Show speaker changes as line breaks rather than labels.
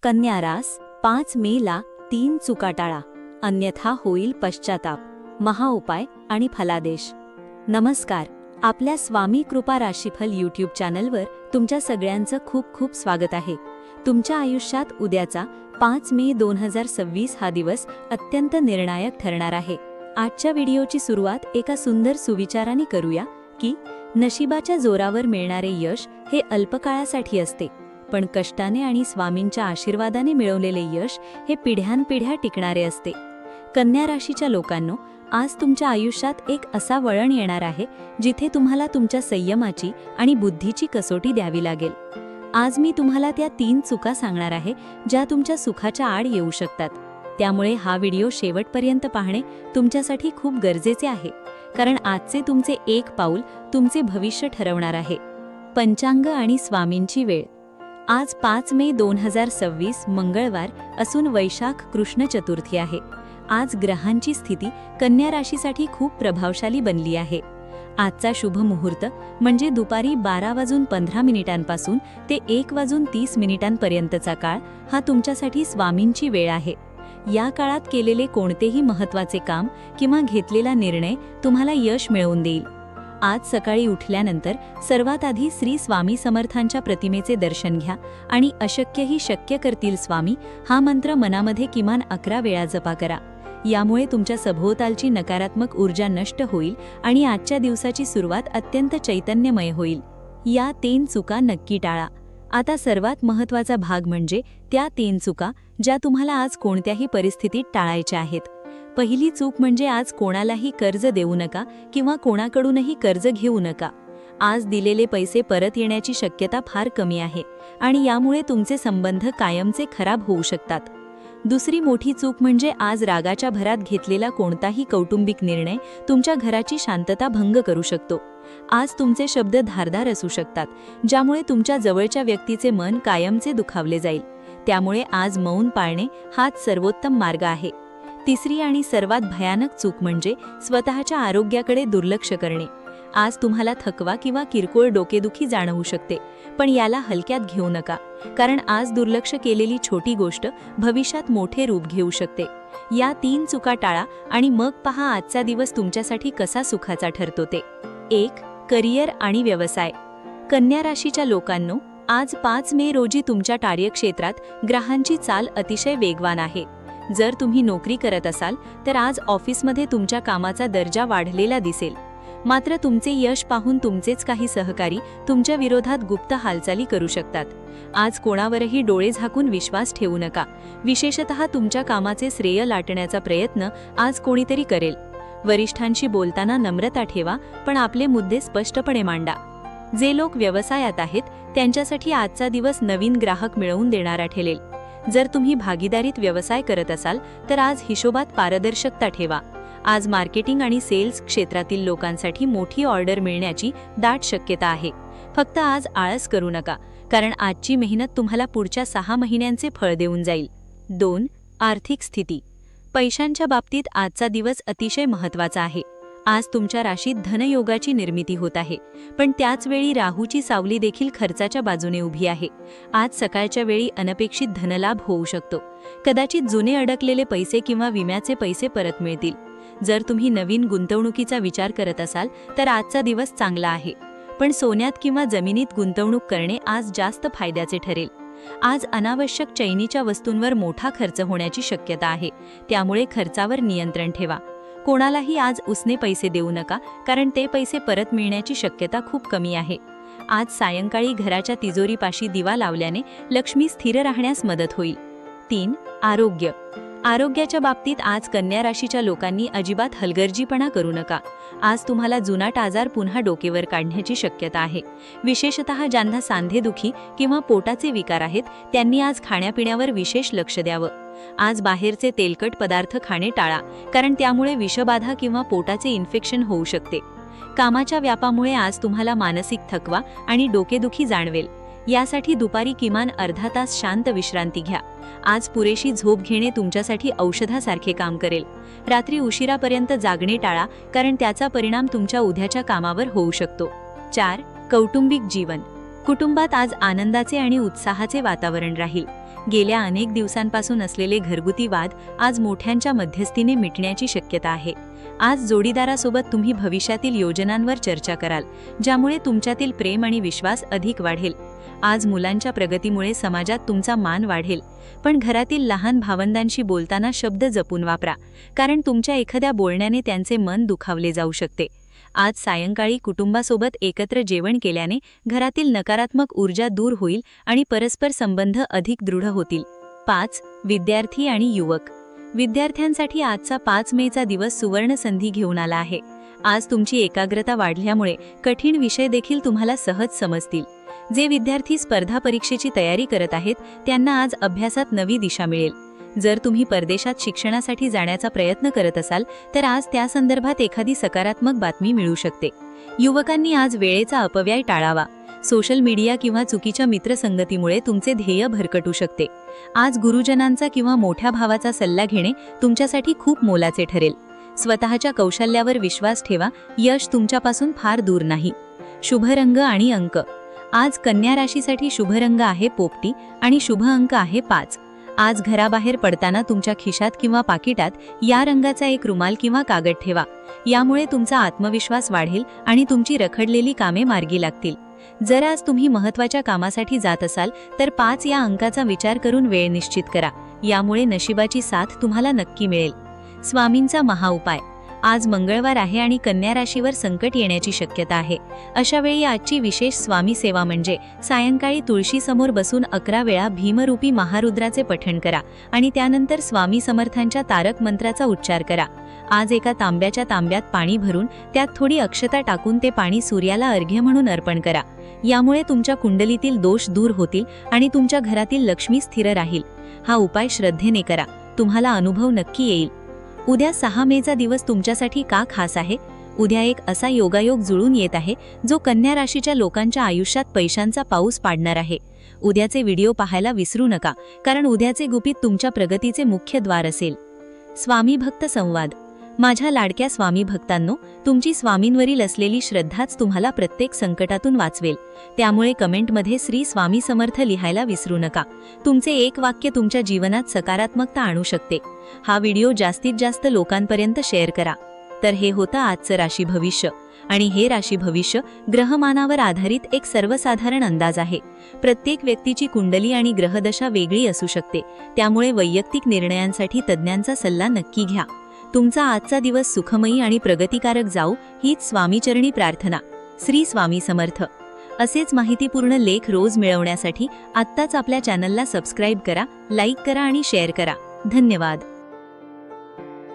कन्या रास 5 मेला 3 चुका टाळा, अन्यथा होईल पश्चाताप. महाउपाय आणि फलादेश. नमस्कार. आपल्या स्वामी कृपा राशीफल यूट्यूब चॅनलवर तुमच्या सगळ्यांचं खूप खूप स्वागत आहे. तुमच्या आयुष्यात उद्याचा 5 मे 2026 हा दिवस अत्यंत निर्णायक ठरणार आहे. आजच्या व्हिडिओची सुरुवात एका सुंदर सुविचाराने करूया की नशिबाच्या जोरावर मिळणारे यश हे अल्पकाळासाठी असते, पण कष्टाने आणि स्वामींच्या आशीर्वादाने मिळवलेले यश हे पिढ्यानपिढ्या टिकणारे असते. कन्या राशीच्या लोकांनो, आज तुमच्या आयुष्यात एक असा वळण येणार आहे जिथे तुम्हाला तुमच्या संयमाची आणि बुद्धीची कसोटी द्यावी लागेल. आज मी तुम्हाला त्या 3 चुका सांगणार आहे ज्या तुमच्या सुखाच्या आड येऊ शकतात. त्यामुळे हा व्हिडिओ शेवटपर्यंत पाहणे तुमच्यासाठी खूप गरजेचे आहे, कारण आजचे तुमचे एक पाऊल तुमचे भविष्य ठरवणार आहे. पंचांग आणि स्वामींची वेळ. आज 5 मे 2026 मंगळवार असून वैशाख कृष्ण चतुर्थी आहे. आज ग्रहांची स्थिती कन्या राशीसाठी खूप प्रभावशाली बनली आहे. आजचा शुभ मुहूर्त म्हणजे दुपारी 12:15 ते 1:30 काळ हा तुमच्यासाठी स्वामींची वेळ आहे. या काळात केलेले कोणतेही महत्त्वाचे काम किंवा घेतलेला निर्णय तुम्हाला यश मिळवून देईल. आज सकाळी उठल्यानंतर सर्वात आधी श्री स्वामी समर्थांच्या प्रतिमेचे दर्शन घ्या आणि अशक्यही शक्य करतील स्वामी हा मंत्र मनामध्ये किमान 11 वेळा जपा करा. यामुळे तुमच्या सभोवतालची नकारात्मक ऊर्जा नष्ट होईल आणि आजच्या दिवसाची सुरुवात अत्यंत चैतन्यमय होईल. या 3 चुका नक्की टाळा. आता सर्वात महत्त्वाचा भाग म्हणजे त्या 3 चुका ज्या तुम्हाला आज कोणत्याही परिस्थितीत टाळायच्या आहेत. पहिली चूक म्हणजे आज कोणालाही कर्ज देऊ नका किंवा कोणाकडूनही कर्ज घेऊ नका. आज दिलेले पैसे परत येण्याची शक्यता फार कमी आहे आणि यामुळे तुमचे संबंध कायमचे खराब होऊ शकतात. दुसरी मोठी चूक म्हणजे आज रागाच्या भरात घेतलेला कोणताही कौटुंबिक निर्णय तुमच्या घराची शांतता भंग करू शकतो. आज तुमचे शब्द धारदार असू शकतात, ज्यामुळे तुमच्या जवळच्या व्यक्तीचे मन कायमचे दुखावले जाईल. त्यामुळे आज मौन पाळणे हाच सर्वोत्तम मार्ग आहे. तिसरी आणि सर्वात भयानक चूक म्हणजे स्वतःच्या आरोग्याकडे दुर्लक्ष करणे. आज तुम्हाला थकवा किंवा किरकोळ डोकेदुखी जाणवू शकते, पण याला हलक्यात घेऊ नका, कारण आज दुर्लक्ष केलेली छोटी गोष्ट भविष्यात मोठे रूप घेऊ शकते. या 3 चुका टाळा आणि मग पहा आजचा दिवस तुमच्यासाठी कसा सुखाचा ठरतो ते. 1. करिअर आणि व्यवसाय. कन्या राशीच्या लोकांनो, आज 5 मे रोजी तुमच्या कार्यक्षेत्रात ग्रहांची चाल अतिशय वेगवान आहे. जर तुम्ही नोकरी करत असाल तर आज ऑफिसमध्ये तुमच्या कामाचा दर्जा वाढलेला दिसेल. मात्र तुमचे यश पाहून तुमचेच काही सहकारी तुमच्या विरोधात गुप्त हालचाली करू शकतात. आज कोणावरही डोळे झाकून विश्वास ठेवू नका. विशेषतः तुमच्या कामाचे श्रेय लाटण्याचा प्रयत्न आज कोणीतरी करेल. वरिष्ठांशी बोलताना नम्रता ठेवा, पण आपले मुद्दे स्पष्टपणे मांडा. जे लोक व्यवसायात आहेत त्यांच्यासाठी आजचा दिवस नवीन ग्राहक मिळवून देणारा ठरेल. जर तुम्ही भागीदारीत व्यवसाय करत असाल तर आज हिशोबात पारदर्शकता ठेवा. आज मार्केटिंग आणि सेल्स क्षेत्रातील लोकांसाठी मोठी ऑर्डर मिळण्याची दाट शक्यता आहे. फक्त आज आळस करू नका, कारण आजची मेहनत तुम्हाला पुढच्या 6 महिन्यांचे फळ देऊन जाईल. 2. आर्थिक स्थिती. पैशांच्या बाबतीत आजचा दिवस अतिशय महत्त्वाचा आहे. आज तुमच्या राशीत धनयोगाची निर्मिती होत आहे, पण त्याच वेळी राहूची सावली देखील खर्चाच्या बाजूने उभी आहे. आज सकाळच्या वेळी अनपेक्षित धनलाभ होऊ शकतो. कदाचित जुने अडकलेले पैसे किंवा विम्याचे पैसे परत मिळतील. जर तुम्ही नवीन गुंतवणुकीचा विचार करत असाल तर आजचा दिवस चांगला आहे, पण सोन्यात किंवा जमिनीत गुंतवणूक करणे आज जास्त फायद्याचे ठरेल. आज अनावश्यक चैनीच्या वस्तूंवर मोठा खर्च होण्याची शक्यता आहे, त्यामुळे खर्चावर नियंत्रण ठेवा. कोणालाही आज उसने पैसे देऊ नका, कारण ते पैसे परत मिळण्याची शक्यता खूप कमी आहे. आज सायंकाळी घराच्या तिजोरीपाशी दिवा लावल्याने लक्ष्मी स्थिर राहण्यास मदत होईल. 3. आरोग्य. आरोग्याच्या बाबतीत आज कन्या राशीच्या लोकांनी अजिबात हलगर्जीपणा करू नका. आज तुम्हाला जुनाट आजार पुन्हा डोकेवर काढण्याची शक्यता आहे. विशेषतः ज्यांना सांधेदुखी किंवा पोटाचे विकार आहेत त्यांनी आज खाण्यापिण्यावर विशेष लक्ष द्यावं. आज बाहेरचे तेलकट पदार्थ खाणे टाळा, कारण त्यामुळे विषबाधा किंवा पोटाचे इन्फेक्शन होऊ शकते. कामाच्या व्यापामुळे आज तुम्हाला मानसिक थकवा आणि डोकेदुखी जाणवेल. यासाठी दुपारी किमान अर्धा तास शांत विश्रांती घ्या. आज पुरेशी झोप घेणे तुमच्यासाठी औषधासारखे काम करेल. रात्री उशिरापर्यंत जागणे टाळा, कारण त्याचा परिणाम तुमच्या उद्याच्या कामावर होऊ शकतो. 4. कौटुंबिक जीवन. कुटुंबात आज आनंदाचे आणि उत्साहाचे वातावरण राहील. गेल्या अनेक दिवसांपासून असलेले घरगुती वाद आज मोठ्यांच्या मध्यस्थीने मिटण्याची शक्यता आहे. आज जोडीदारासोबत तुम्ही भविष्यातील योजनांवर चर्चा कराल, ज्यामुळे तुमच्यातील प्रेम आणि विश्वास अधिक वाढेल. आज मुलांच्या प्रगतीमुळे समाजात तुमचा मान वाढेल, पण घरातील लहान भावंडांशी बोलताना शब्द जपून वापरा, कारण तुमच्या एखाद्या बोलण्याने त्यांचे मन दुखावले जाऊ शकते. आज सायंकाळी कुटुंबासोबत एकत्र जेवण केल्याने घरातील नकारात्मक ऊर्जा दूर होईल आणि परस्पर संबंध अधिक दृढ होतील. 5. विद्यार्थी आणि युवक. विद्यार्थ्यांसाठी आजचा 5 मेचा दिवस सुवर्ण संधी घेऊन आला आहे. आज तुमची एकाग्रता वाढल्यामुळे कठीण विषय देखील तुम्हाला सहज समजतील. जे विद्यार्थी स्पर्धा परीक्षेची तयारी करत आहेत त्यांना आज अभ्यासात नवी दिशा मिळेल. जर तुम्ही परदेशात शिक्षणासाठी जाण्याचा प्रयत्न करत असाल तर आज त्या संदर्भात एखादी सकारात्मक बातमी मिळू शकते. युवकांनी आज वेळेचा अपव्यय टाळावा. सोशल मीडिया किंवा चुकीच्या मित्रसंगतीमुळे तुमचे ध्येय भरकटू शकते. आज गुरुजनांचा किंवा मोठ्या भावाचा सल्ला घेणे तुमच्यासाठी खूप मोलाचे ठरेल. स्वतःच्या कौशल्यावर विश्वास ठेवा, यश तुमच्यापासून फार दूर नाही. शुभ रंग आणि अंक. आज कन्या राशीसाठी शुभ रंग आहे पोपटी आणि शुभ अंक आहे 5. आज घराबाहेर पडताना तुमच्या खिशात किंवा पाकिटात या रंगाचा एक रुमाल किंवा कागद ठेवा. यामुळे तुमचा आत्मविश्वास वाढेल आणि तुमची रखडलेली कामे मार्गी लागतील. जर आज तुम्ही महत्त्वाच्या कामासाठी जात असाल तर 5 या अंकाचा विचार करून वेळ निश्चित करा. यामुळे नशिबाची साथ तुम्हाला नक्की मिळेल. स्वामींचा महाउपाय. आज मंगळवार आहे आणि कन्या राशीवर संकट येण्याची शक्यता आहे. अशा वेळी आजची विशेष स्वामी सेवा म्हणजे सायंकाळी तुळशीसमोर बसून 11 वेळा भीमरूपी महारुद्राचे पठण करा आणि त्यानंतर स्वामी समर्थांच्या तारक मंत्राचा उच्चार करा. आज एका तांब्याच्या तांब्यात पाणी भरून त्यात थोडी अक्षता टाकून ते पाणी सूर्याला अर्घ्य म्हणून अर्पण करा. यामुळे तुमच्या कुंडलीतील दोष दूर होतील आणि तुमच्या घरातील लक्ष्मी स्थिर राहील. हा उपाय श्रद्धेने करा, तुम्हाला अनुभव नक्की येईल. उद्या 6 मेचा दिवस तुमच्यासाठी का खास आहे? उद्या एक असा योगायोग जुळून येत आहे जो कन्या राशीच्या लोकांच्या आयुष्यात पैशांचा पाऊस पाडणार आहे. उद्याचे व्हिडिओ पाहायला विसरू नका, कारण उद्याचे गुपित तुमच्या प्रगतीचे मुख्य द्वार असेल. स्वामी भक्त संवाद. माझ्या लाडक्या स्वामी भक्तांनो, तुमची स्वामींवरील असलेली श्रद्धाच तुम्हाला प्रत्येक संकटातून वाचवेल. त्यामुळे कमेंटमध्ये श्री स्वामी समर्थ लिहायला विसरू नका. तुमचे एक वाक्य तुमच्या जीवनात सकारात्मकता आणू शकते. हा व्हिडिओ जास्तीत जास्त लोकांपर्यंत शेअर करा. तर हे होतं आजचं राशी भविष्य, आणि हे राशी भविष्य ग्रहमानावर आधारित एक सर्वसाधारण अंदाज आहे. प्रत्येक व्यक्तीची कुंडली आणि ग्रहदशा वेगळी असू शकते, त्यामुळे वैयक्तिक निर्णयांसाठी तज्ज्ञांचा सल्ला नक्की घ्या. तुमचा आजचा दिवस सुखमयी आणि प्रगतिकारक जाऊ हीच स्वामीचरणी प्रार्थना. श्री स्वामी समर्थ. असेच माहितीपूर्ण लेख रोज मिळवण्यासाठी आत्ताच आपल्या चॅनलला सबस्क्राईब करा, लाईक करा आणि शेअर करा. धन्यवाद.